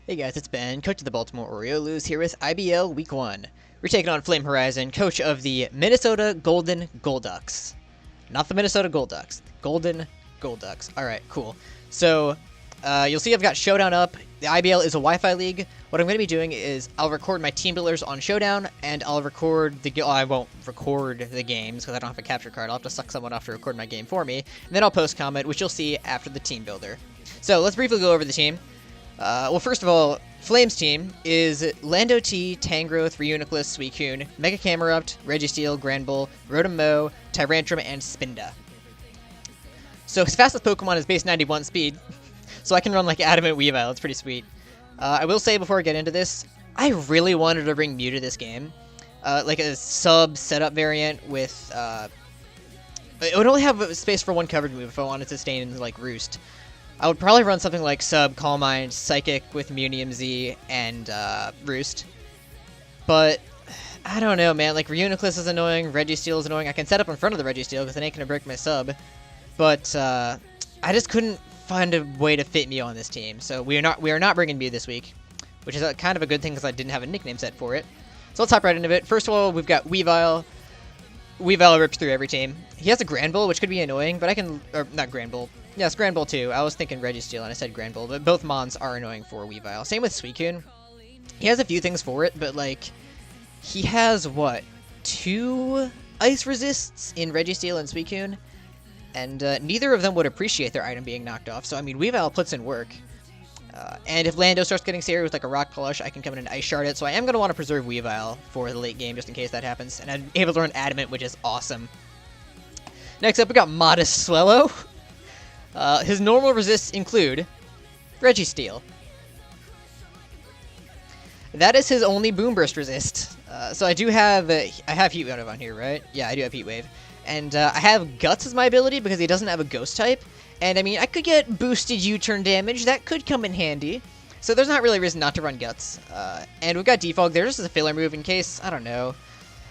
Hey guys, it's Ben, coach of the Baltimore Oriolus, here with IBL Week 1. We're taking on FlameHorizon, coach of the Minnesota Golden Golducks. Not the Minnesota Golducks, Golden Golducks. Alright, cool. So, you'll see I've got Showdown up. The IBL is a Wi-Fi league. What I'm going to be doing is I'll record my team builders on Showdown, and I'll record the... I won't record the games, because I don't have a capture card. I'll have to suck someone off to record my game for me. And then I'll post comment, which you'll see after the team builder. So, let's briefly go over the team. Well, first of all, Flame's team is Lando T, Tangrowth, Reuniclus, Suicune, Mega Camerupt, Registeel, Granbull, Rotom-Mow, Tyrantrum, and Spinda. So his fastest Pokemon is base 91 speed, so I can run like Adamant Weavile. It's pretty sweet. I will say before I get into this, I really wanted to bring Mew to this game. Like a sub setup variant with... it would only have space for one coverage move if I wanted to stay in like Roost. I would probably run something like Sub, Calm Mind, Psychic with Munium Z, and Roost. But, I don't know, man. Like, Reuniclus is annoying, Registeel is annoying. I can set up in front of the Registeel because it ain't gonna break my Sub. But, I just couldn't find a way to fit Mew on this team. So, we are not bringing Mew this week, which is kind of a good thing because I didn't have a nickname set for it. So, let's hop right into it. First of all, we've got Weavile. Weavile rips through every team. He has a Granbull, which could be annoying, but I can... Or, not Granbull. Yes, Granbull too. I was thinking Registeel and I said Granbull, but both Mons are annoying for Weavile. Same with Suicune. He has a few things for it, but like, he has, what, 2 ice resists in Registeel and Suicune? And neither of them would appreciate their item being knocked off, so I mean, Weavile puts in work. And if Lando starts getting serious with like a Rock Polish, I can come in and Ice Shard it, so I am going to want to preserve Weavile for the late game just in case that happens. And I'm able to run Adamant, which is awesome. Next up, we got Modest Swellow. His normal resists include Registeel. That is his only Boom Burst resist. So I do have I have Heat Wave on here, right? Yeah, I do have Heat Wave. And I have Guts as my ability because he doesn't have a Ghost type. And I mean, I could get boosted U-turn damage. That could come in handy. So there's not really a reason not to run Guts. And we've got Defog there just as a filler move in case, I don't know.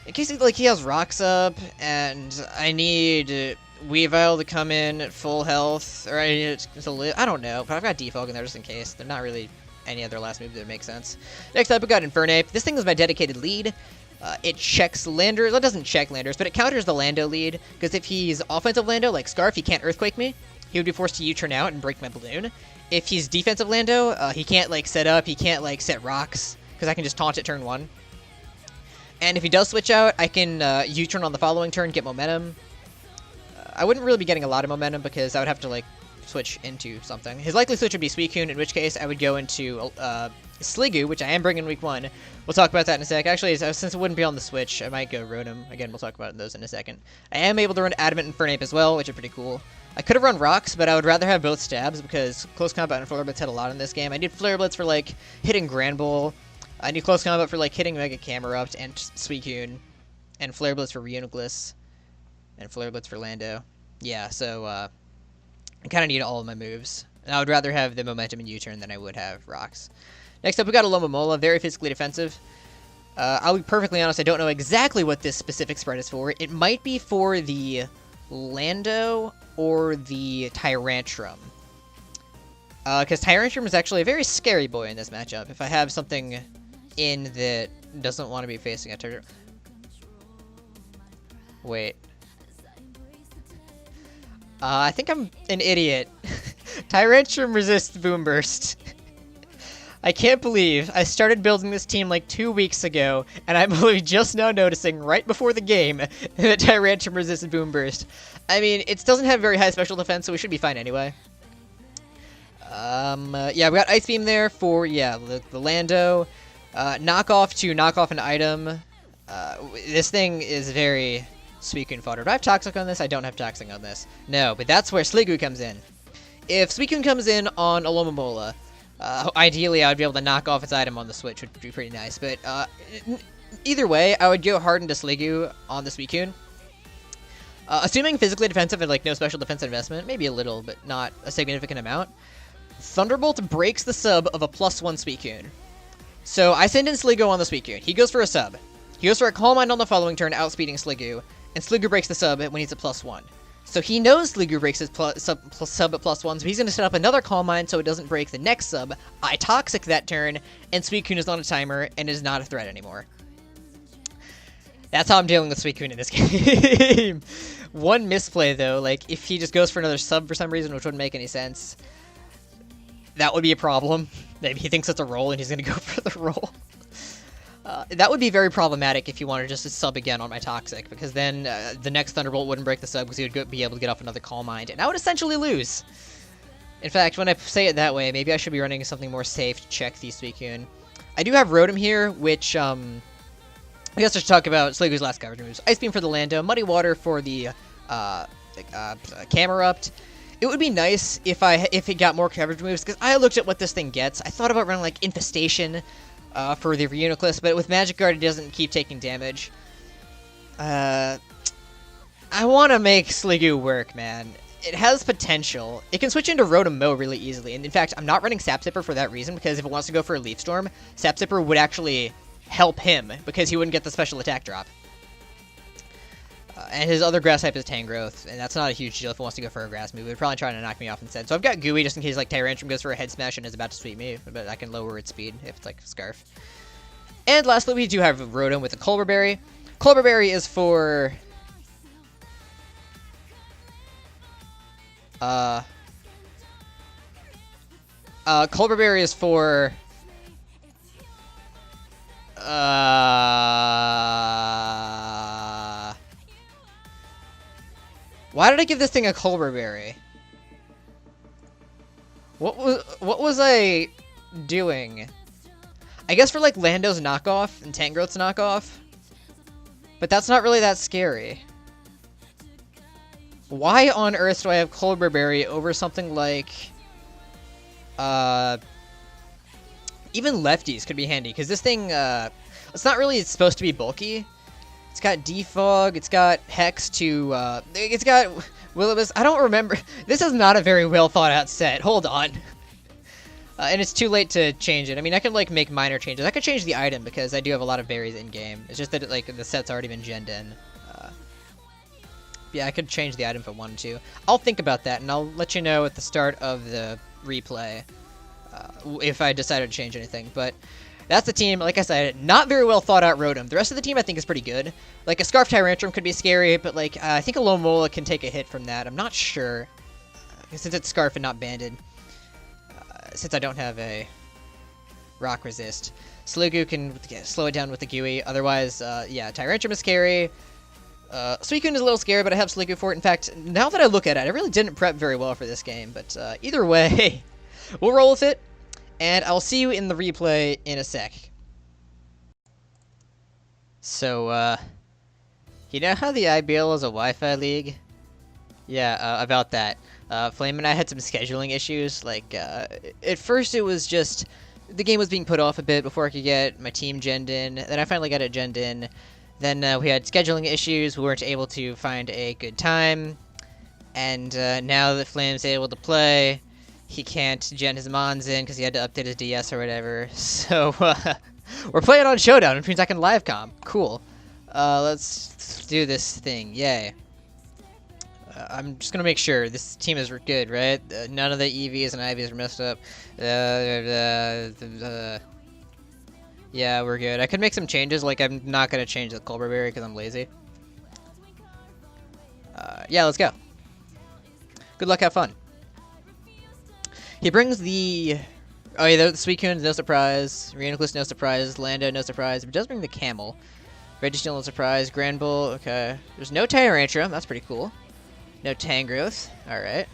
In case like he has Rocks up and I need... Weavile to come in at full health, or I need it to live. I don't know, but I've got Defog in there just in case. They're not really any other last move that make sense. Next up, we got Infernape. This thing is my dedicated lead. It checks Landers. It doesn't check Landers, but it counters the Lando lead, because if he's offensive Lando, like Scarf, he can't Earthquake me. He would be forced to U-turn out and break my balloon. If he's defensive Lando, he can't, like, set up. He can't, like, set rocks, because I can just taunt it turn 1. And if he does switch out, I can U-turn on the following turn, get momentum. I wouldn't really be getting a lot of momentum because I would have to, like, switch into something. His likely switch would be Suicune, in which case I would go into Sliggoo, which I am bringing week 1. We'll talk about that in a sec. Actually, since it wouldn't be on the Switch, I might go Rotom. Again, we'll talk about those in a second. I am able to run Adamant and Infernape as well, which is pretty cool. I could have run Rocks, but I would rather have both stabs because Close Combat and Flare Blitz hit a lot in this game. I need Flare Blitz for, like, hitting Granbull. I need Close Combat for, like, hitting Mega Camerupt and Suicune. And Flare Blitz for Reuniclus. And Flare Blitz for Lando. Yeah, so, I kind of need all of my moves. And I would rather have the momentum and U-turn than I would have Rocks. Next up, we got a Alomomola, very physically defensive. I'll be perfectly honest, I don't know exactly what this specific spread is for. It might be for the Lando or the Tyrantrum. Because Tyrantrum is actually a very scary boy in this matchup. If I have something in that doesn't want to be facing a Tyrantrum. Wait. I think I'm an idiot. Tyrantrum resists Boom Burst. I can't believe I started building this team like 2 weeks ago, and I'm only just now noticing right before the game that Tyrantrum resists Boom Burst. I mean, it doesn't have very high special defense, so we should be fine anyway. Yeah, we got Ice Beam there for, yeah, the Lando. Knock off to knock off an item. This thing is very... Suicune fodder. Do I have Toxic on this? I don't have Toxic on this. No, but that's where Sliggoo comes in. If Suicune comes in on Alomomola, ideally I would be able to knock off its item on the Switch, which would be pretty nice. But either way, I would go hard into Sliggoo on the Suicune. Assuming physically defensive and like no special defense investment, maybe a little, but not a significant amount. Thunderbolt breaks the sub of a +1 Suicune. So I send in Sliggoo on the Suicune. He goes for a sub. He goes for a Calm Mind on the following turn, outspeeding Sliggoo. And Sliggoo breaks the sub when he's at +1. So he knows Sliggoo breaks his sub at +1, so he's going to set up another Calm Mind so it doesn't break the next sub. I Toxic that turn, and Suicune is on a timer and is not a threat anymore. That's how I'm dealing with Suicune in this game. One misplay, though, like, if he just goes for another sub for some reason, which wouldn't make any sense, that would be a problem. Maybe he thinks it's a roll and he's going to go for the roll. That would be very problematic if you wanted just to sub again on my Toxic, because then the next Thunderbolt wouldn't break the sub because he would be able to get off another Calm Mind, and I would essentially lose. In fact, when I say it that way, maybe I should be running something more safe to check the Suicune. I do have Rotom here, which, I guess I should talk about Sliggoo's last coverage moves. Ice Beam for the Lando, Muddy Water for the Camerupt. It would be nice if it got more coverage moves, because I looked at what this thing gets. I thought about running, like, Infestation for the Reuniclus, but with Magic Guard, it doesn't keep taking damage. I want to make Sliggoo work, man. It has potential. It can switch into Rotom-Mow really easily, and in fact, I'm not running Sap Sipper for that reason, because if it wants to go for a Leaf Storm, Sap Sipper would actually help him, because he wouldn't get the special attack drop. And his other grass type is Tangrowth, and that's not a huge deal if it wants to go for a grass move. It would probably try to knock me off instead. So I've got Gooey just in case like Tyrantrum goes for a head smash and is about to sweep me, but I can lower its speed if it's like Scarf. And lastly, we do have Rotom with a Culver Berry. Culver Berry is for... Culver Berry is for... Why did I give this thing a Culver Berry? What was I doing? I guess for like Lando's knockoff and Tangrowth's knockoff. But that's not really that scary. Why on earth do I have Culver Berry over something like even Lefties could be handy, because this thing it's not really supposed to be bulky. It's got Defog, it's got Hex to, it's got Will-O-Wisp. I don't remember. This is not a very well thought out set. Hold on. And it's too late to change it. I mean, I can, like, make minor changes. I could change the item because I do have a lot of berries in-game. It's just that, like, the set's already been genned in. Yeah, I could change the item if I wanted to. I'll think about that, and I'll let you know at the start of the replay if I decide to change anything. But... that's the team. Like I said, not very well thought out Rotom. The rest of the team I think is pretty good. Like a Scarf Tyrantrum could be scary, but like I think a Lomola can take a hit from that. I'm not sure. Since it's Scarf and not Banded. Since I don't have a Rock Resist. Sliggoo can slow it down with the Gooey. Otherwise, yeah, Tyrantrum is scary. Suicune is a little scary, but I have Sliggoo for it. In fact, now that I look at it, I really didn't prep very well for this game. But either way, we'll roll with it. And I'll see you in the replay in a sec. So, you know how the IBL is a Wi-Fi league? Yeah, about that. Flame and I had some scheduling issues. Like, at first it was just... the game was being put off a bit before I could get my team genned in. Then I finally got it genned in. Then we had scheduling issues. We weren't able to find a good time. And now that Flame's able to play... he can't gen his Mons in because he had to update his DS or whatever. So, we're playing on Showdown, which means I can live comp. Cool. Let's do this thing. Yay. I'm just going to make sure this team is good, right? None of the EVs and IVs are messed up. Yeah, we're good. I could make some changes. Like, I'm not going to change the Culver Berry because I'm lazy. Yeah, let's go. Good luck, have fun. He brings the... oh yeah, the Suicune, no surprise. Reuniclus, no surprise. Lando, no surprise. But it does bring the Camel. Registeel, no surprise. Granbull, okay. There's no Tyrantrum, that's pretty cool. No Tangrowth, alright.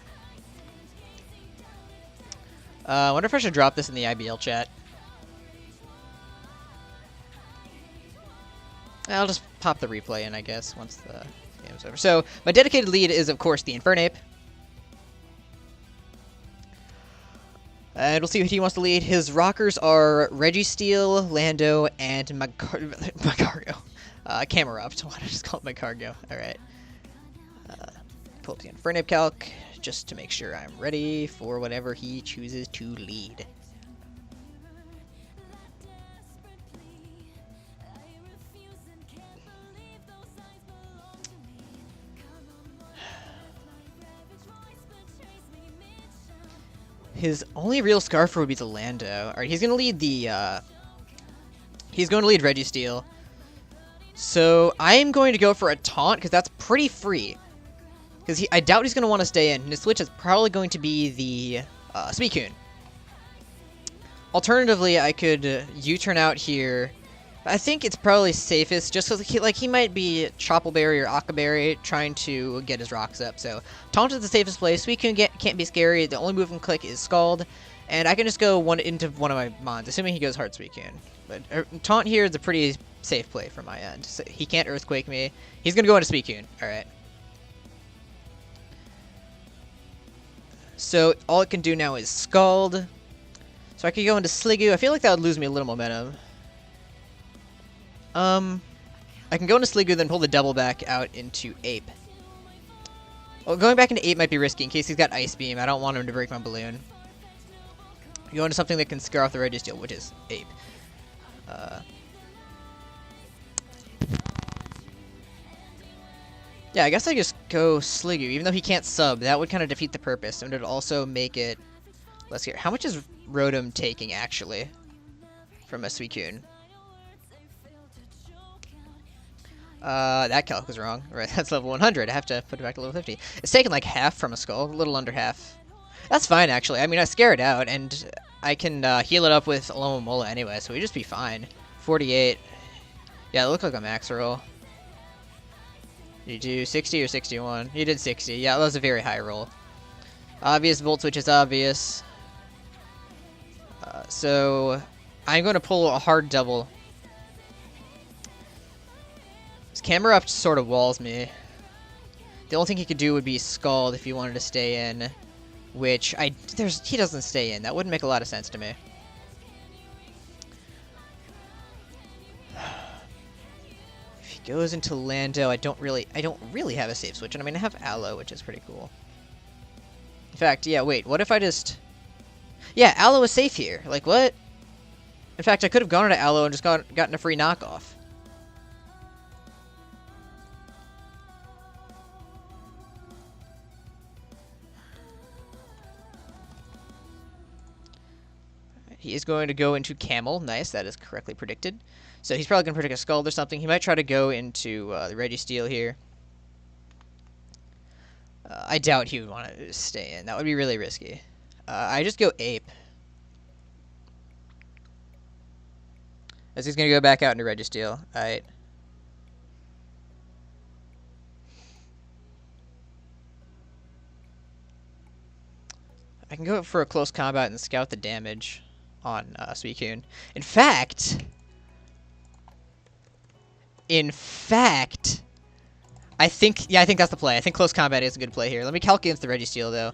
I wonder if I should drop this in the IBL chat. I'll just pop the replay in, I guess, once the game's over. So, my dedicated lead is, of course, the Infernape. And we'll see what he wants to lead. His rockers are Registeel, Lando, and Magcargo. Camerupt. Why did I just call it Magcargo? Alright. Pull up the Infernape calc, just to make sure I'm ready for whatever he chooses to lead. His only real Scarfer would be the Lando. Alright, he's going to lead the, he's going to lead Registeel. So, I am going to go for a taunt, because that's pretty free. Because I doubt he's going to want to stay in. And his switch is probably going to be the Suicune. Alternatively, I could U-turn out here. I think it's probably safest, just because he might be Choppleberry or Akaberry trying to get his rocks up. So, taunt is the safest place. Suicune can't be scary. The only move and click is Scald. And I can just go into one of my mons, assuming he goes hard Suicune. But taunt here is a pretty safe play from my end. So he can't Earthquake me. He's going to go into Suicune. Alright. So all it can do now is Scald. So I could go into Sliggoo. I feel like that would lose me a little momentum. I can go into Sliggoo, then pull the double back out into Ape. Well, going back into Ape might be risky in case he's got Ice Beam. I don't want him to break my balloon. Go into something that can scare off the Registeel, which is Ape. Yeah, I guess I just go Sliggoo, even though he can't sub. That would kind of defeat the purpose, and it would also make it less scary. How much is Rotom taking, actually, from a Suicune? That calc was wrong. Right, that's level 100. I have to put it back to level 50. It's taken like half from a Skull, a little under half. That's fine, actually. I mean, I scare it out, and I can heal it up with Alomomola anyway, so we'd just be fine. 48. Yeah, it looked like a max roll. You do 60 or 61? You did 60. Yeah, that was a very high roll. Obvious Volt Switch is obvious. So, I'm going to pull a hard double. His camera up sort of walls me. The only thing he could do would be Scald if he wanted to stay in. Which, he doesn't stay in. That wouldn't make a lot of sense to me. If he goes into Lando, I don't really have a safe switch. And I mean, I have Aloe, which is pretty cool. In fact, yeah, wait, what if I just... Yeah, Aloe is safe here. Like, what? In fact, I could have gone into Aloe and just gotten a free knockoff. He is going to go into Camel. Nice, that is correctly predicted. So he's probably going to predict a Scald or something. He might try to go into the Registeel here. I doubt he would want to stay in. That would be really risky. I just go Ape. As he's going to go back out into Registeel. Alright. I can go for a close combat and scout the damage on Suicune. In fact, I think that's the play. I think close combat is a good play here. Let me calculate the Registeel though.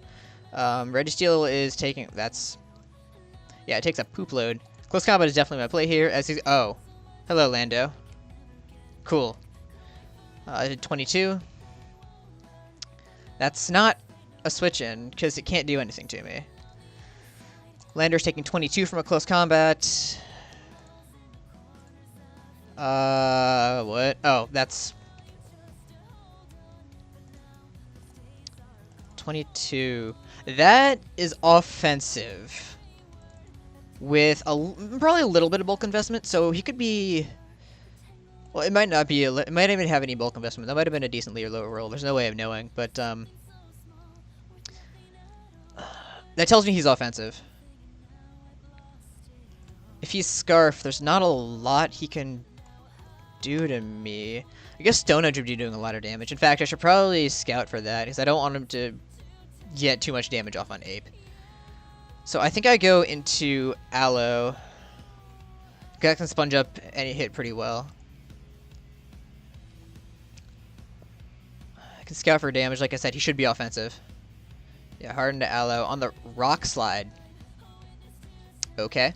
Registeel is taking yeah, it takes a poop load. Close combat is definitely my play here. As he's hello Lando. Cool. I did 22. That's not a switch in because it can't do anything to me. Lander's taking 22 from a close combat. What? Oh, that's 22. That is offensive. With probably a little bit of bulk investment, so he could be... Well, it might not be... It might not even have any bulk investment. That might have been a decently low roll. There's no way of knowing, but, that tells me he's offensive. If he's Scarf, there's not a lot he can do to me. I guess Stone Edge would be doing a lot of damage. In fact, I should probably scout for that, because I don't want him to get too much damage off on Ape. So I think I go into Aloe. That can sponge up any hit pretty well. I can scout for damage. Like I said, he should be offensive. Yeah, harden to Aloe. On the Rock Slide. Okay.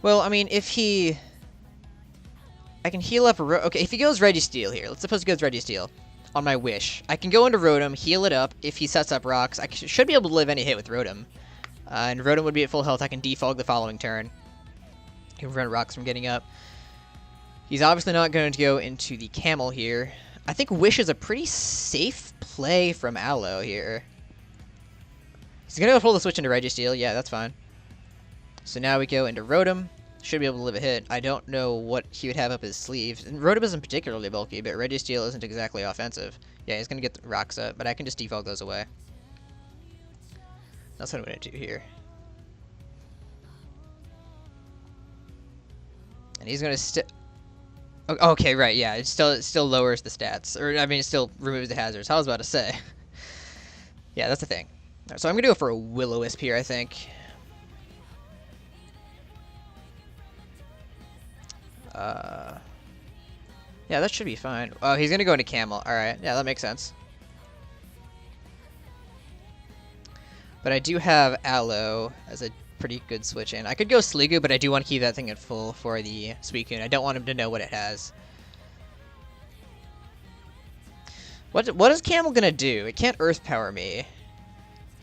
Well, I mean, if he... I can heal up... Okay, if he goes Registeel here. Let's suppose he goes Registeel on my wish. I can go into Rotom, heal it up. If he sets up rocks, I should be able to live any hit with Rotom. And Rotom would be at full health. I can defog the following turn. He can prevent rocks from getting up. He's obviously not going to go into the Camel here. I think Wish is a pretty safe play from Aloe here. He's gonna go pull the switch into Registeel. Yeah, that's fine. So now we go into Rotom. Should be able to live a hit. I don't know what he would have up his sleeve. And Rotom isn't particularly bulky, but Registeel isn't exactly offensive. Yeah, he's gonna get the Rocks up, but I can just default those away. That's what I'm gonna do here. And he's gonna okay, right, yeah, it still lowers the stats. Or, I mean, it still removes the hazards. I was about to say. Yeah, that's the thing. Right, so I'm gonna go for a Will-O-Wisp here, I think. Yeah, that should be fine. Oh, he's gonna go into Camel. Alright, yeah, that makes sense. But I do have Aloe as a pretty good switch in. I could go Sliggoo, but I do want to keep that thing at full for the Suicune. I don't want him to know what it has. What is Camel gonna do? It can't Earth Power me.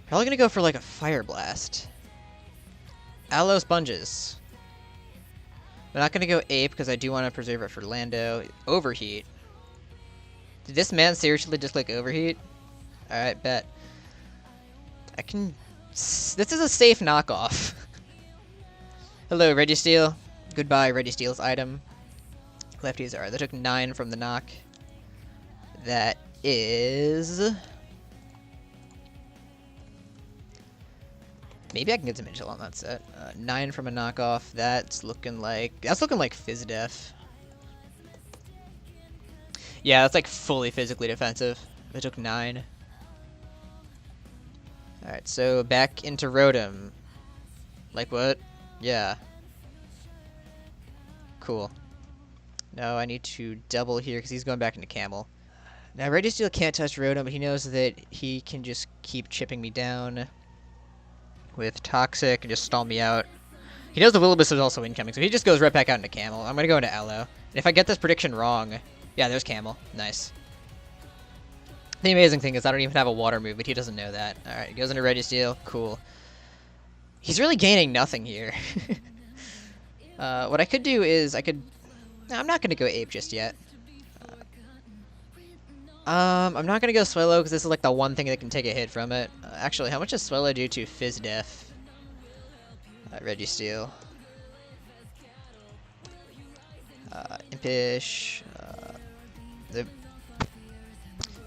Probably gonna go for like a Fire Blast. Aloe Sponges. I'm not gonna go Ape because I do want to preserve it for Lando. Overheat. Did this man seriously just like Overheat? Alright, bet. I can... This is a safe knockoff. Hello, Registeel. Goodbye, Registeel's item. Lefties, alright, that took 9 from the knock. That is... Maybe I can get some intel on that set. 9 from a knockoff. That's looking like Fizdef. Yeah, that's like fully physically defensive. It took 9. Alright, so back into Rotom. Like what? Yeah. Cool. No, I need to double here because he's going back into Camel. Now Registeel can't touch Rotom, but he knows that he can just keep chipping me down with Toxic and just stall me out. He knows the Will-O-Wisp is also incoming, so he just goes right back out into Camel. I'm gonna go into Aloe. And if I get this prediction wrong... Yeah, there's Camel. Nice. The amazing thing is I don't even have a water move, but he doesn't know that. Alright, he goes into Registeel. Cool. He's really gaining nothing here. What I could do is I could... No, I'm not gonna go Ape just yet. I'm not gonna go Swellow because this is like the one thing that can take a hit from it. Actually, how much does Swellow do to Fizdef? Registeel. Impish. The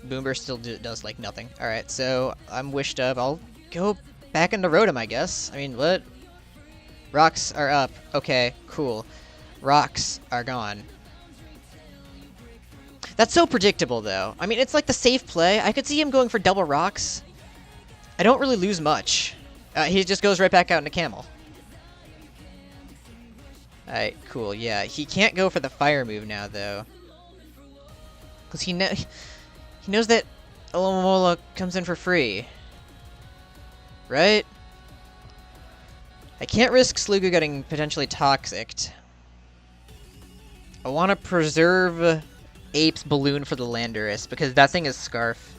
Boomber still does like nothing. Alright, so I'm wished up. I'll go back into Rotom, I guess. I mean, what? Rocks are up. Okay, cool. Rocks are gone. That's so predictable, though. I mean, it's like the safe play. I could see him going for double Rocks. I don't really lose much. He just goes right back out into Camel. Alright, cool, yeah. He can't go for the fire move now, though. Because he knows that Alomomola comes in for free. Right? I can't risk Sliggoo getting potentially toxicked. I want to preserve Ape's Balloon for the Landorus, because that thing is Scarf.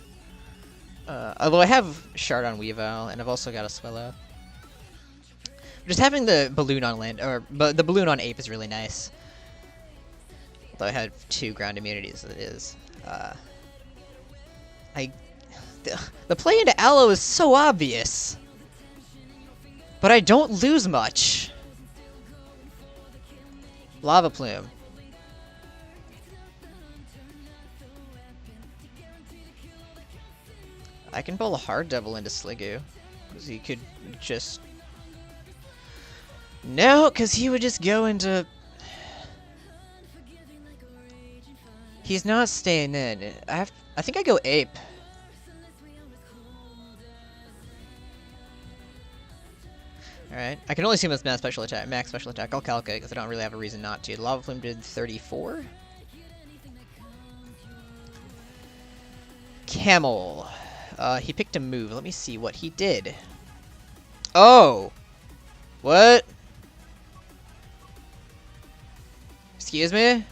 Although I have Shard on Weavile, and I've also got a Swellow. Just having the balloon on the balloon on Ape is really nice. Though I had 2 ground immunities, it is. The play into Aloe is so obvious, but I don't lose much. Lava Plume. I can pull a hard double into Sliggoo, because he could just... No, because he would just go into... He's not staying in. I think I go Ape. Alright, I can only assume it's max special attack. I'll calculate because I don't really have a reason not to. Lava Plume did 34. Camel. He picked a move. Let me see what he did. Oh! What? Excuse me?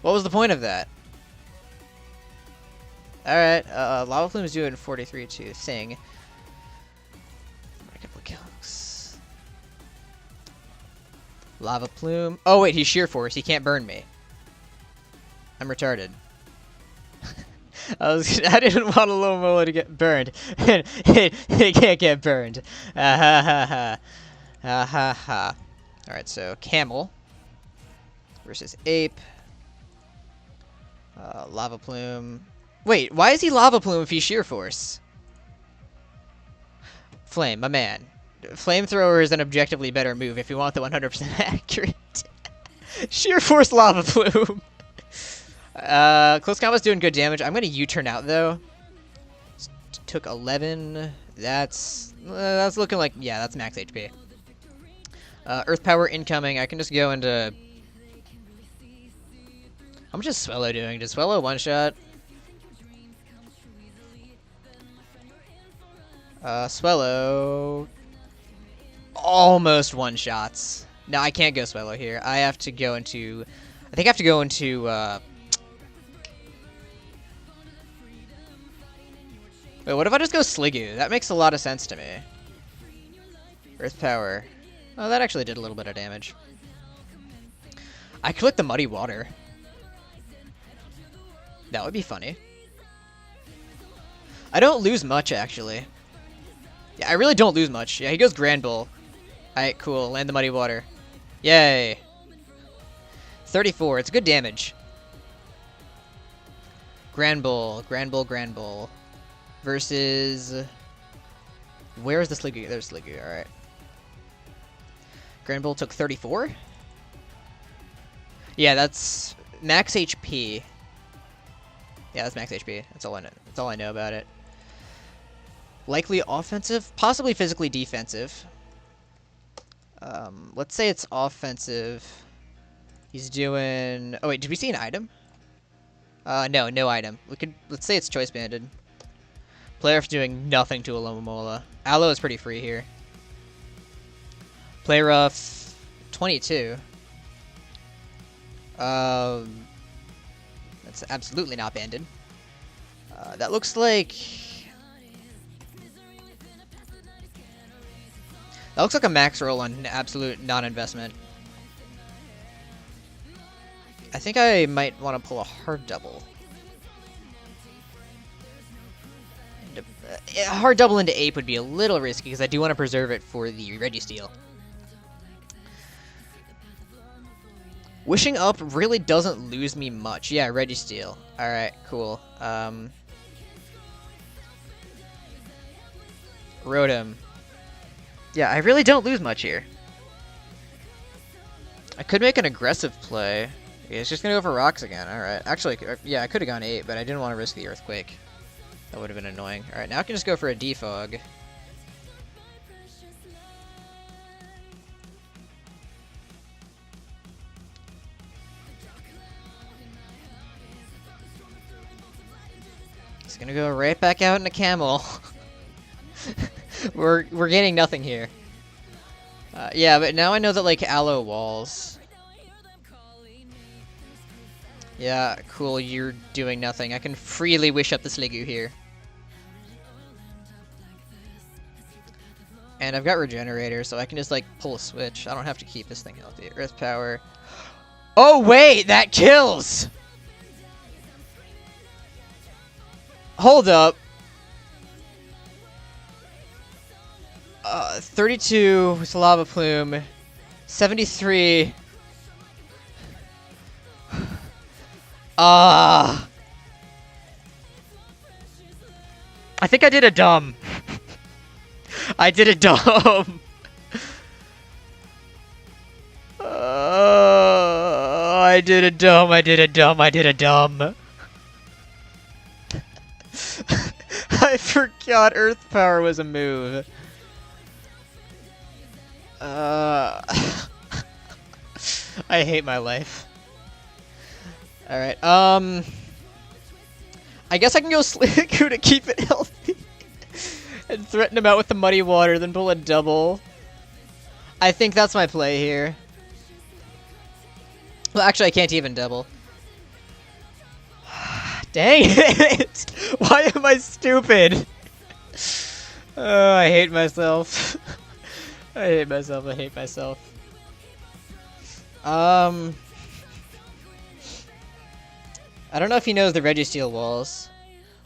What was the point of that? Alright, Lava Plume is doing 43 to Thing. Lava Plume. Oh wait, he's Sheer Force. He can't burn me. I'm retarded. I didn't want a Lomola to get burned. It can't get burned. Ha ha ha. Ha ha ha. Alright, so Camel versus Ape. Lava Plume. Wait, why is he Lava Plume if he's Sheer Force? Flame, my man. Flamethrower is an objectively better move if you want the 100% accurate. Sheer Force Lava Plume. Close combat's doing good damage. I'm gonna U-turn out though. Took 11. That's looking like, yeah, that's max HP. Earth Power incoming. I can just go into. How much is Swellow doing? Does Swellow one shot? Swellow almost one shots. No, I can't go Swellow here. I have to go into. I think I have to go into. Wait, what if I just go Sliggoo? That makes a lot of sense to me. Earth Power. Oh, that actually did a little bit of damage. I click the Muddy Water. That would be funny. I don't lose much, actually. Yeah, I really don't lose much. Yeah, he goes Grand Bull. Alright, cool. Land the Muddy Water. Yay. 34. It's good damage. Grand Bull. Grand Bull, Grand Bull. Versus... Where is the Sliggoo? There's Sliggoo, alright. Grand Bull took 34? Yeah, that's max HP. Yeah, that's max HP. That's all I know. That's all I know about it. Likely offensive, possibly physically defensive. Let's say it's offensive. He's doing. Oh wait, did we see an item? No, no item. Let's say it's choice banded. Player doing nothing to a Lomola. Aloe is pretty free here. Play rough 22. That's absolutely not banded. That looks like... That looks like a max roll on absolute non-investment. I think I might want to pull a hard double. A hard double into Ape would be a little risky because I do want to preserve it for the Registeel. Wishing Up really doesn't lose me much. Yeah, Registeel. Alright, cool. Rotom. Yeah, I really don't lose much here. I could make an aggressive play. Yeah, it's just gonna go for rocks again. Alright. Actually, yeah, I could have gone 8, but I didn't want to risk the Earthquake. That would have been annoying. Alright, now I can just go for a Defog. It's gonna go right back out into Camel. We're gaining nothing here. Yeah, but now I know that like Aloe walls. Yeah, cool. You're doing nothing. I can freely wish up the Sliggoo here. And I've got Regenerator, so I can just like pull a switch. I don't have to keep this thing healthy. Earth Power. Oh wait, that kills. Hold up. 32 with Lava Plume. 73. I think I did a dumb. I did a dumb. I did a dumb. I did a dumb. I did a dumb. I forgot Earth Power was a move. I hate my life. Alright, I guess I can go Sliggoo to keep it healthy. And threaten him out with the Muddy Water, then pull a double. I think that's my play here. Well, actually, I can't even double. Dang it! Why am I stupid? Oh, I hate myself. I hate myself, I hate myself. I don't know if he knows the Registeel walls.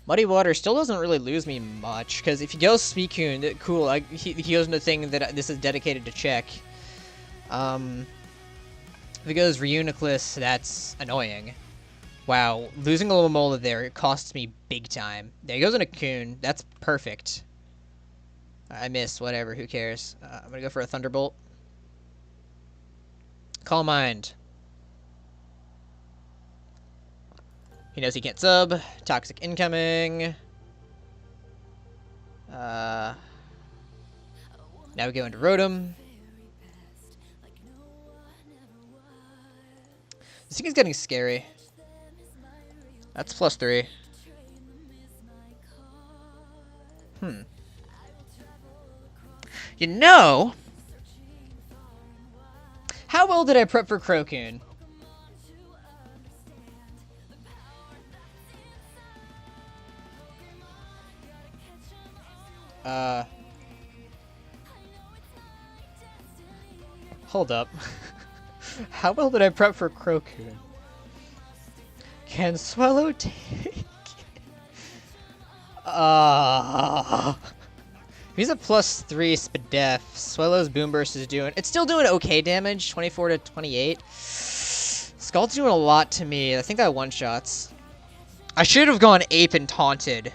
Muddy Water still doesn't really lose me much, because if he goes Suicune, cool, he goes into the thing that this is dedicated to check. If he goes Reuniclus, that's annoying. Wow, losing a little Mola there, it costs me big time. There he goes into Coon, that's perfect. I miss, whatever, who cares. I'm gonna go for a Thunderbolt. Calm Mind. He knows he can't sub. Toxic incoming. Now we go into Rotom. This thing is getting scary. That's +3. You know, how well did I prep for Crocoon? Hold up. How well did I prep for Crocoon? Can Swallow take... He's a +3 Spadef. Swallow's Boom Burst is doing... It's still doing okay damage, 24 to 28. Scald's doing a lot to me. I think that one-shots. I should have gone Ape and taunted.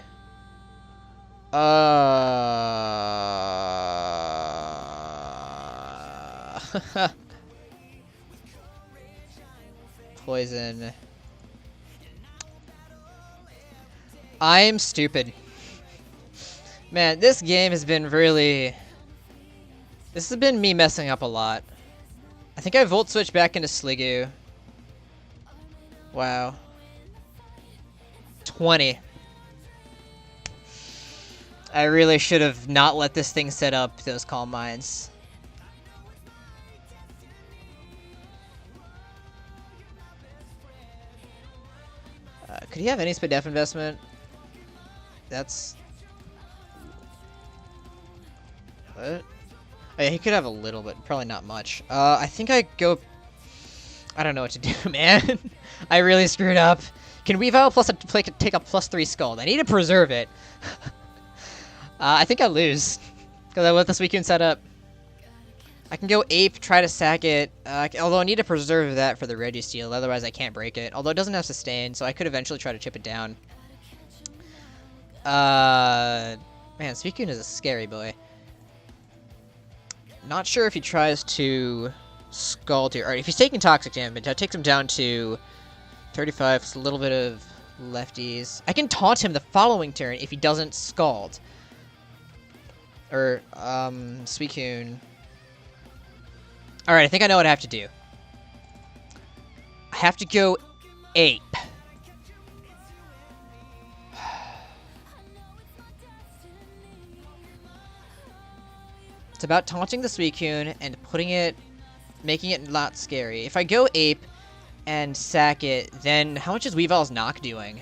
Poison. I'm stupid. Man, this game has been really... This has been me messing up a lot. I think I Volt Switch back into Sliggoo. Wow. 20. I really should have not let this thing set up those Calm Minds. Could he have any Spadef investment? That's... What? Oh yeah, he could have a little, but probably not much. I think I go... I don't know what to do, man. I really screwed up. Can Weavile plus take a +3 Scald? I need to preserve it. I think I lose. Because I let the Suicune set up. I can go Ape, try to sack it. Although I need to preserve that for the Registeel, otherwise I can't break it. Although it doesn't have Sustain, so I could eventually try to chip it down. Man, Suicune is a scary boy. Not sure if he tries to Scald here. Alright, if he's taking Toxic damage, that takes him down to 35. It's a little bit of lefties. I can taunt him the following turn if he doesn't Scald. Or, Suicune. Alright, I think I know what I have to do. I have to go Ape. It's about taunting the Suicune and putting it, making it not scary. If I go Ape and sack it, then how much is Weavile's knock doing?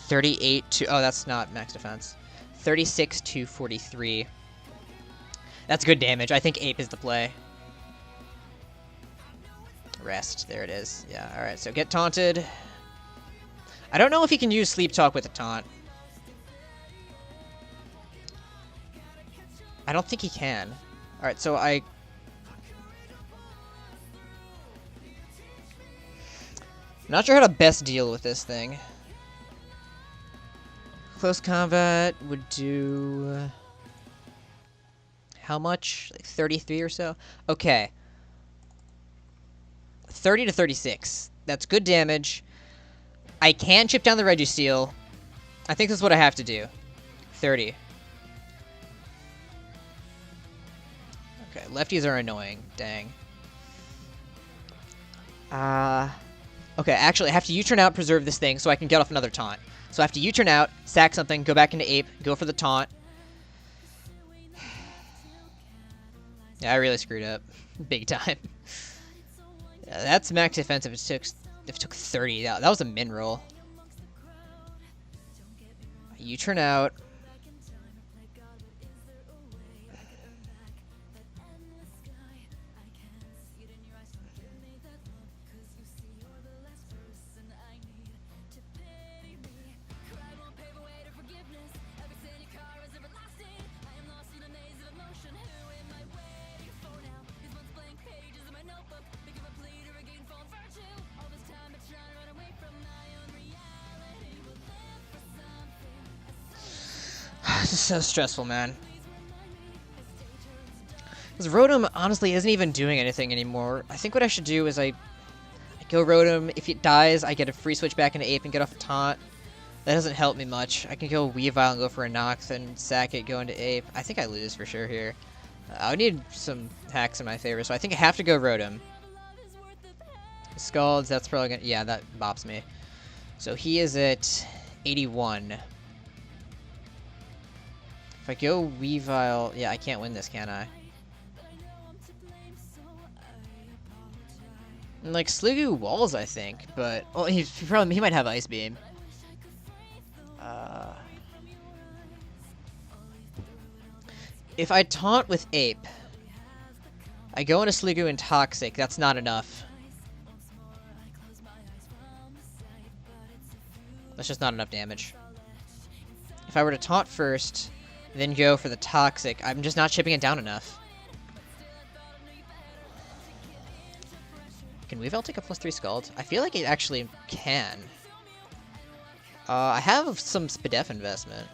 38 to... Oh, that's not max defense. 36 to 43. That's good damage. I think Ape is the play. Rest. There it is. Yeah, alright. So get taunted. I don't know if he can use Sleep Talk with a taunt. I don't think he can. Alright, so I'm not sure how to best deal with this thing. Close combat would do... How much? Like 33 or so? Okay. 30 to 36. That's good damage. I can chip down the Registeel. I think that's what I have to do. 30. Okay, lefties are annoying. Dang. Okay, actually, I have to U-turn out, preserve this thing, so I can get off another taunt. So I have to U-turn out, sack something, go back into Ape, go for the taunt. Yeah, I really screwed up. Big time. Yeah, that's max defense if it took 30. That was a min roll. U-turn out. is so stressful, man. Because Rotom, honestly, isn't even doing anything anymore. I think what I should do is I go Rotom. If it dies, I get a free switch back into Ape and get off a taunt. That doesn't help me much. I can go Weavile and go for a Nox and sack it, go into Ape. I think I lose for sure here. I would need some hacks in my favor, so I think I have to go Rotom. Scalds, that's probably gonna... Yeah, that bops me. So he is at 81. If I go Weavile... Yeah, I can't win this, can I? And, like, Sliggoo walls, I think, but... Well, he might have Ice Beam. If I taunt with Ape, I go into Sliggoo and Toxic, that's not enough. That's just not enough damage. If I were to taunt first, then go for the Toxic, I'm just not chipping it down enough. Can Weavile take a +3 Scald? I feel like it actually can. I have some Spadef investment.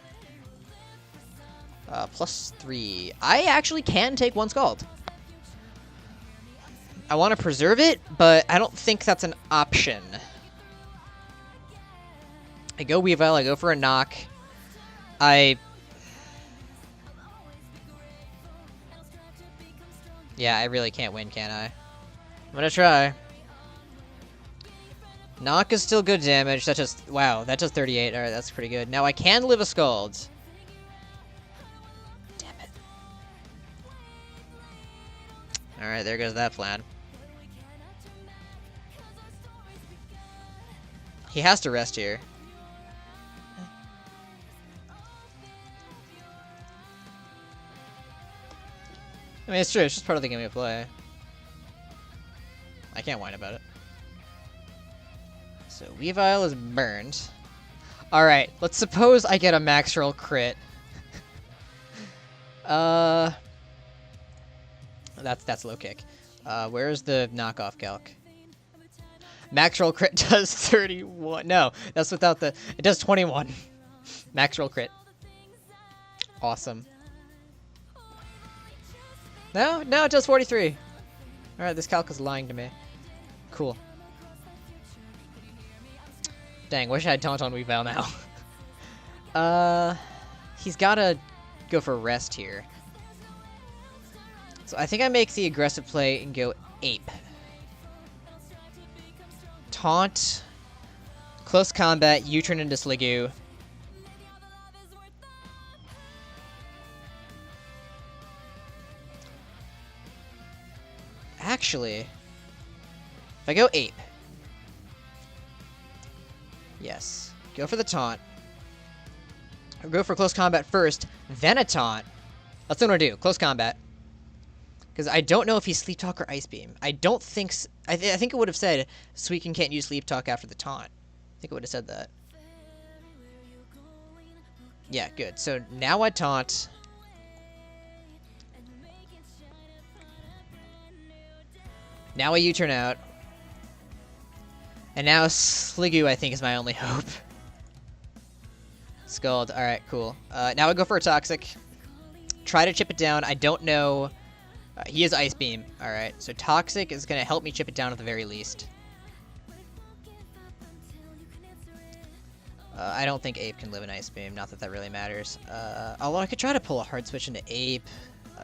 +3. I actually can take 1 Scald. I want to preserve it, but I don't think that's an option. I go Weavile, I go for a knock. Yeah, I really can't win, can I? I'm gonna try. Knock is still good damage. That just... Wow, that does 38. Alright, that's pretty good. Now I can live a Scald. Damn it. Alright, there goes that plan. He has to rest here. I mean, it's true. It's just part of the game we play. I can't whine about it. So, Weavile is burned. Alright, let's suppose I get a max roll crit. That's low kick. Where's the knockoff calc? Max roll crit does 31. No, that's without the... It does 21. Max roll crit. Awesome. No, it does 43. Alright, this calc is lying to me. Cool. Dang, wish I had taunt on Weavile now. He's gotta go for rest here. So I think I make the aggressive play and go Ape. Taunt. Close combat, U-turn into Sliggoo. Actually, if I go Ape. Yes. Go for the taunt. Or go for close combat first, then a taunt. That's what I'm gonna do. Close combat. Because I don't know if he's Sleep Talk or Ice Beam. I don't think... I think it would have said, Suicune can't use Sleep Talk after the taunt. I think it would have said that. Yeah, good. So now I taunt. Now I U-turn out. And now Sliggoo, I think, is my only hope. Scald. Alright, cool. Now I go for a Toxic. Try to chip it down. I don't know... he has Ice Beam. Alright, so Toxic is going to help me chip it down at the very least. I don't think Ape can live in Ice Beam. Not that that really matters. Although I could try to pull a hard switch into Ape.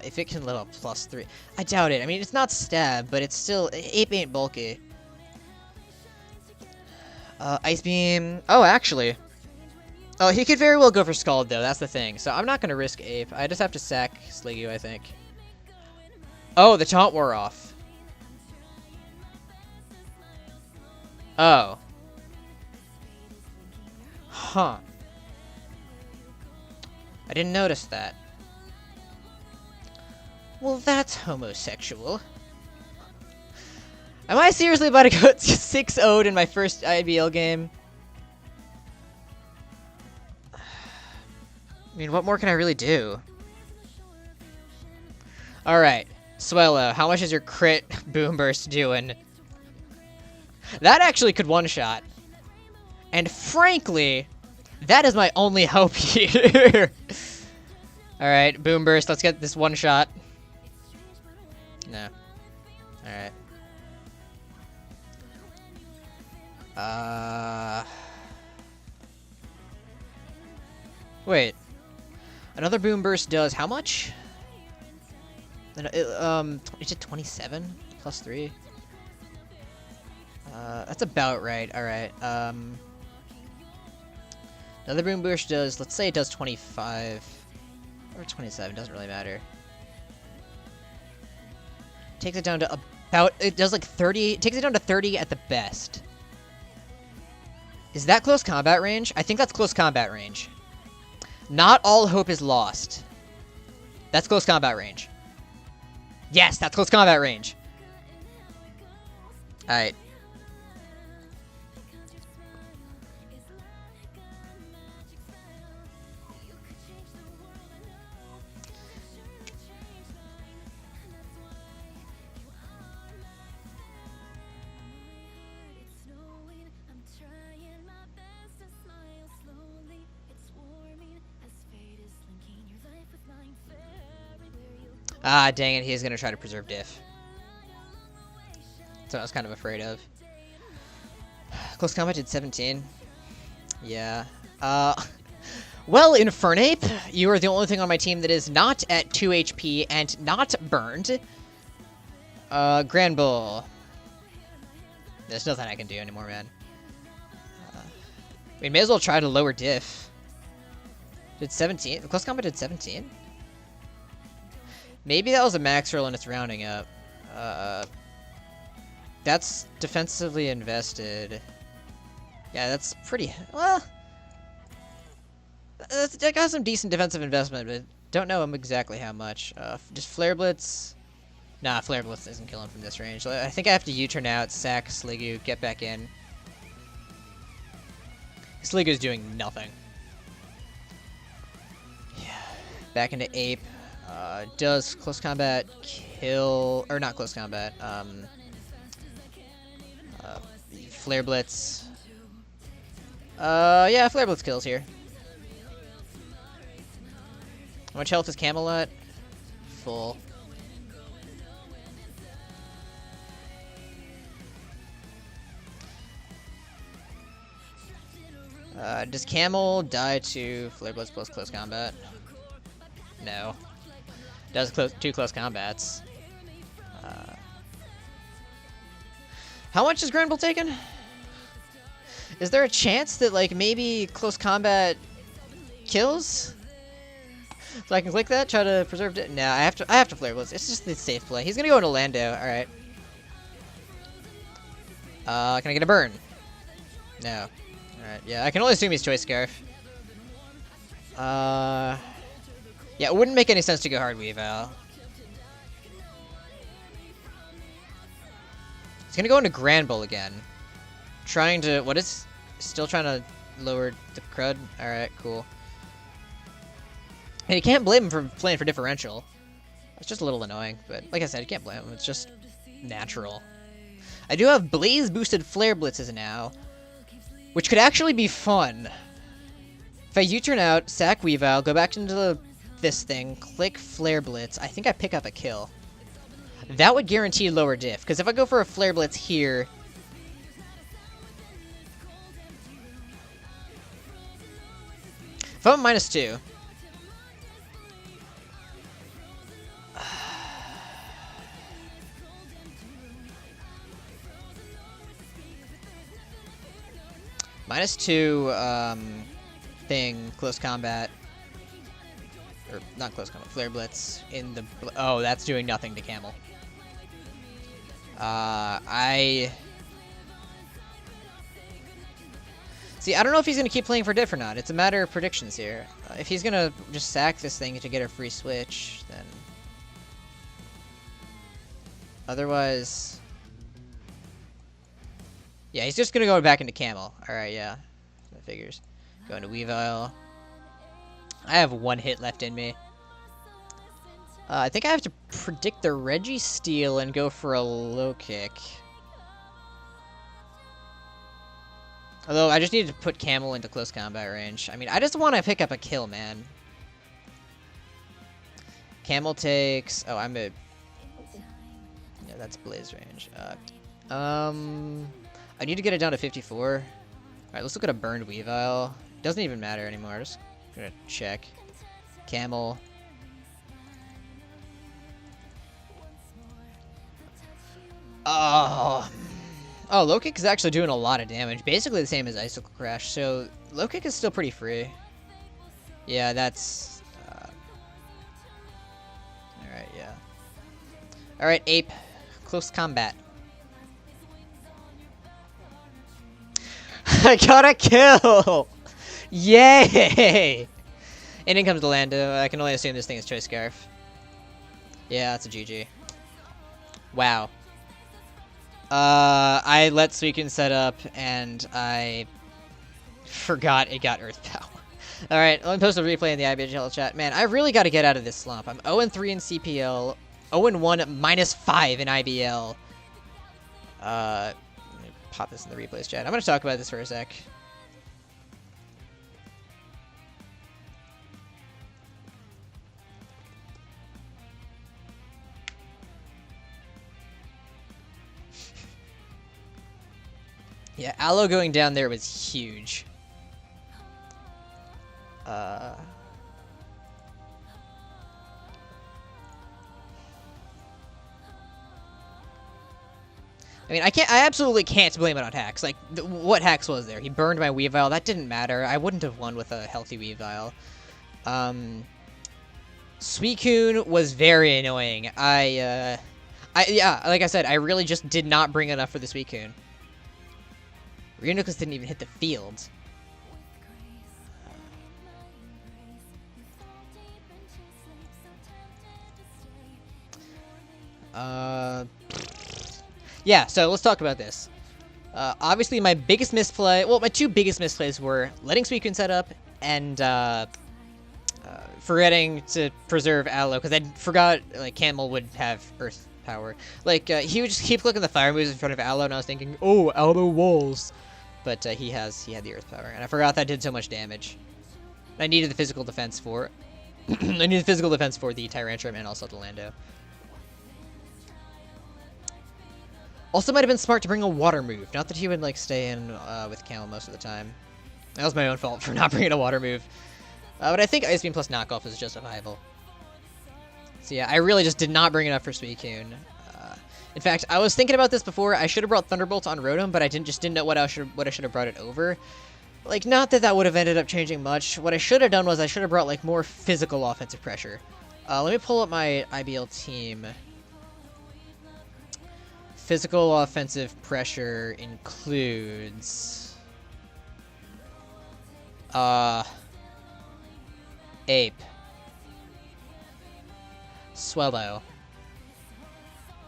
If it can live a +3. I doubt it. I mean, it's not stab, but it's still... Ape ain't bulky. Ice Beam... Oh, actually. Oh, he could very well go for Scald, though. That's the thing. So I'm not going to risk Ape. I just have to sack Sliggoo, I think. Oh, the taunt wore off. Oh. Huh. I didn't notice that. Well, that's homosexual. Am I seriously about to go 6-0'd in my first IBL game? I mean, what more can I really do? Alright, Swellow, how much is your crit Boom Burst doing? That actually could one-shot. And frankly, that is my only hope here. Alright, Boom Burst. Let's get this one shot. No. Alright. Wait. Another Boom Burst does how much? Is it 27 plus 3? That's about right. Alright. Another Boom Burst does, let's say it does 25 or 27, doesn't really matter. Takes it down to about, it does like 30, takes it down to 30 at the best. Is that close combat range? I think that's close combat range. Not all hope is lost. That's close combat range. Yes, that's close combat range. Alright. Ah, dang it, he's gonna try to preserve diff. That's what I was kind of afraid of. Close combat did 17. Yeah. Well, Infernape, you are the only thing on my team that is not at 2 HP and not burned. Grand Bull. There's nothing I can do anymore, man. We may as well try to lower diff. Did 17? Close combat did 17? Maybe that was a max roll and it's rounding up. That's defensively invested. Yeah, that's pretty... Well... I got some decent defensive investment, but don't know exactly how much. Just Flare Blitz... Nah, Flare Blitz doesn't kill him from this range. I think I have to U-turn out, sack Sliggoo, get back in. Sliggoo's doing nothing. Yeah. Back into Ape. Does close combat kill... Or not close combat. Flare Blitz. Yeah, Flare Blitz kills here. How much health is Camelot? Full. Does Camel die to Flare Blitz plus close combat? No. Does two close combats. How much is Grand Bull taken? Is there a chance that, like, maybe close combat kills? So I can click that, try to preserve it. No, I have to Flare Blitz. It's just the safe play. He's gonna go into Lando. All right. Can I get a burn? No. All right. Yeah, I can only assume he's Choice Scarf. Yeah, it wouldn't make any sense to go hard Weavile. He's gonna go into Grand Bull again. Trying to... What is... Still trying to lower the crud? Alright, cool. And you can't blame him for playing for differential. It's just a little annoying, but like I said, you can't blame him. It's just natural. I do have Blaze boosted Flare Blitzes now, which could actually be fun. If I U-turn out, sack Weavile, go back into this thing, click Flare Blitz, I think I pick up a kill. That would guarantee lower diff, because if I go for a Flare Blitz here... If I'm -2... -2, thing, close combat... Or, not close combat, Flare Blitz in the... Oh, that's doing nothing to Camel. See, I don't know if he's going to keep playing for diff or not. It's a matter of predictions here. If he's going to just sack this thing to get a free switch, then... Otherwise... Yeah, he's just going to go back into Camel. Alright, yeah. That figures. Go into Weavile. I have one hit left in me. I think I have to predict the Registeel and go for a low kick. Although, I just need to put Camel into close combat range. I mean, I just want to pick up a kill, man. Camel takes... Oh, I'm a... Yeah, that's Blaze range. I need to get it down to 54. Alright, let's look at a burned Weavile. Doesn't even matter anymore. Just gonna check. Camel. Oh, Low Kick is actually doing a lot of damage. Basically the same as Icicle Crash. So, Low Kick is still pretty free. Yeah, that's... Alright, yeah. Alright, Ape. Close combat. I got a kill! Yay! And in comes the Lando. I can only assume this thing is Choice Scarf. Yeah, that's a GG. Wow. I let Suicune set up, and I forgot it got Earth Power. Alright, let me post a replay in the IBL chat. Man, I really got to get out of this slump. I'm 0-3 in CPL, 0-1 -5 in IBL. Let me pop this in the replays chat. I'm going to talk about this for a sec. Yeah, Aloe going down there was huge. I mean, I absolutely can't blame it on Hacks. Like, what Hacks was there? He burned my Weavile. That didn't matter. I wouldn't have won with a healthy Weavile. Suicune was very annoying. Yeah, like I said, I really just did not bring enough for the Suicune. Reuniclus didn't even hit the field. Yeah, so let's talk about this. Obviously, my biggest misplay... Well, my two biggest misplays were letting Suicune set up and forgetting to preserve Aloe, because I forgot, like, Camel would have Earth Power. Like, he would just keep clicking the fire moves in front of Aloe, and I was thinking, oh, Aloe walls. But he had the Earth Power, and I forgot that did so much damage. I needed the physical defense for... I needed the physical defense for the Tyrantrum and also the Lando. Also might have been smart to bring a water move. Not that he would, like, stay in with Camel most of the time. That was my own fault for not bringing a water move. But I think Ice Beam plus knockoff is justifiable. So yeah, I really just did not bring it up for Suicune. In fact, I was thinking about this before. I should have brought Thunderbolt on Rotom, but I just didn't know what I should have brought it over. Like, not that that would have ended up changing much. What I should have done was I should have brought, like, more physical offensive pressure. Let me pull up my IBL team. Physical offensive pressure includes... Ape. Swellow.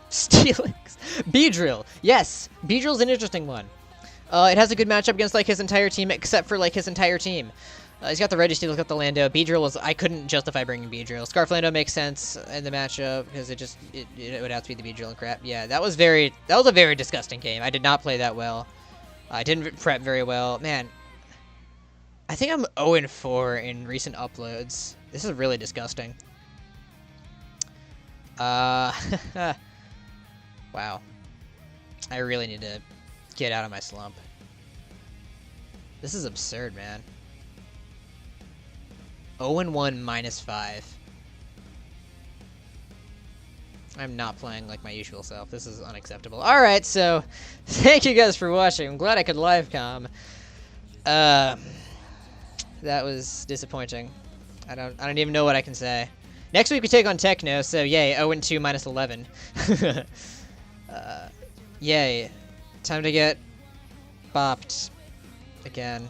Steelix. Beedrill. Yes, Beedrill's an interesting one. It has a good matchup against, like, his entire team, except for, like, his entire team. He's got the Registeel, he's got the Lando. Beedrill was... I couldn't justify bringing Beedrill. Scarflando makes sense in the matchup, because it would have to be the Beedrill and crap. Yeah, that was a very disgusting game. I did not play that well. I didn't prep very well. Man, I think I'm 0-4 in recent uploads. This is really disgusting. Wow. I really need to get out of my slump. This is absurd, man. 0-1 -5. I'm not playing like my usual self. This is unacceptable. Alright, so thank you guys for watching. I'm glad I could live com. That was disappointing. I don't even know what I can say. Next week we take on Techno, so yay, 0-2 -11. Yay. Time to get bopped again.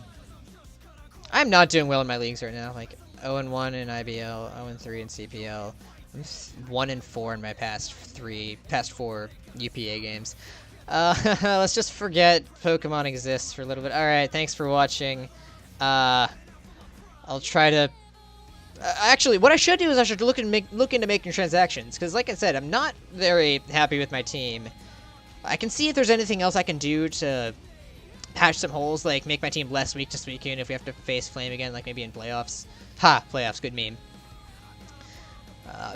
I'm not doing well in my leagues right now. Like 0-1 in IBL, 0-3 in CPL. I'm 1-4 in my past 4 UPA games. Let's just forget Pokemon exists for a little bit. Alright, thanks for watching. I'll try to... actually, what I should do is I should look into making transactions, because like I said, I'm not very happy with my team. I can see if there's anything else I can do to patch some holes, like make my team less weak to Suicune if we have to face Flame again, like maybe in playoffs. Ha! Playoffs, good meme.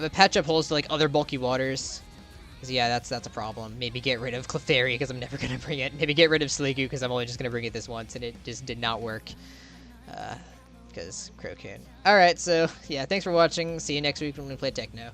But patch up holes to like other bulky waters. Cause yeah, that's a problem. Maybe get rid of Clefairy because I'm never gonna bring it. Maybe get rid of Sliggoo because I'm only just gonna bring it this once, and it just did not work. Because Crocoon. Alright, so yeah, thanks for watching. See you next week when we play Techno.